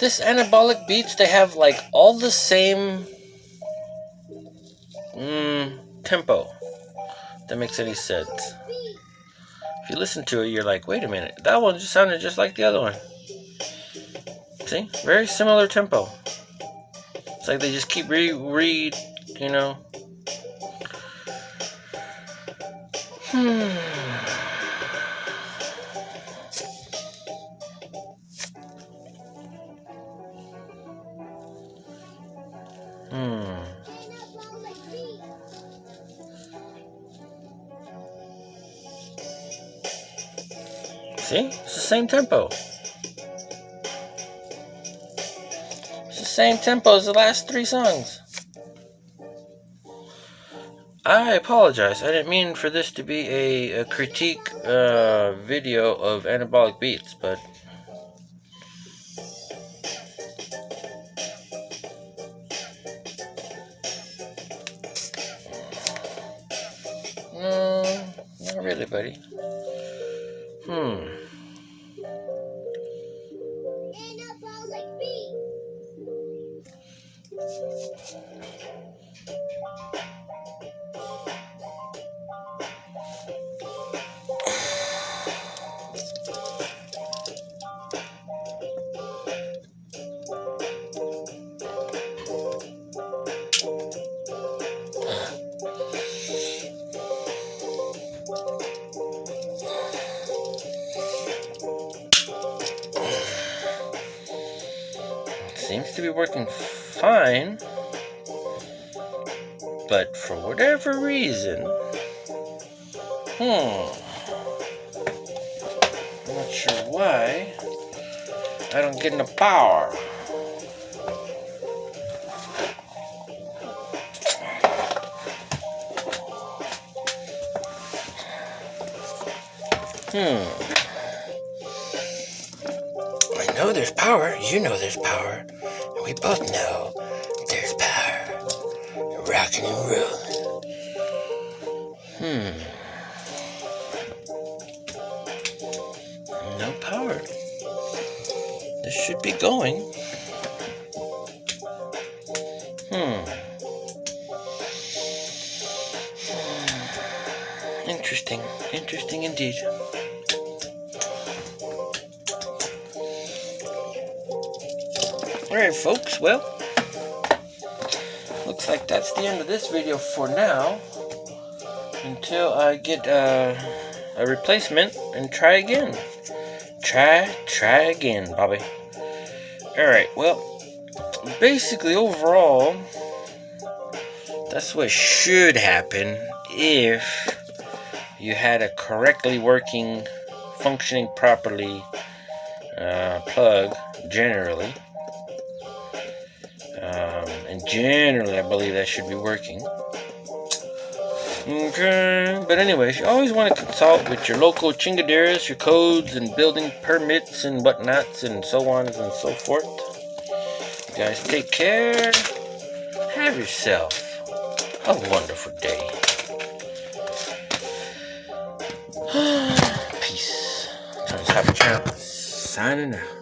this Anabolic Beats, they have like all the same tempo. If that makes any sense. If you listen to it, you're like, wait a minute, that one just sounded just like the other one. See? Very similar tempo. It's like they just keep you know. See? It's the same tempo. It's the same tempo as the last 3 songs. I apologize. I didn't mean for this to be a critique video of Anabolic Beats, but no, not really, buddy. Anabolic Beats. Seems to be working fine, but for whatever reason, I'm not sure why I don't get no power. I know there's power, you know there's power, and we both know there's power. Rockin' and rollin'. No power. This should be going. Interesting indeed. Alright folks, well, looks like that's the end of this video for now, until I get a replacement and try again. Try again, Bobby. Alright, well, basically overall, that's what should happen if you had a correctly working, functioning properly plug, generally. And generally, I believe that should be working. Okay, but anyways, you always want to consult with your local chingaderas, your codes and building permits and whatnots and so on and so forth. You guys take care. Have yourself a wonderful day. Peace. Turns Happy Channel signing out.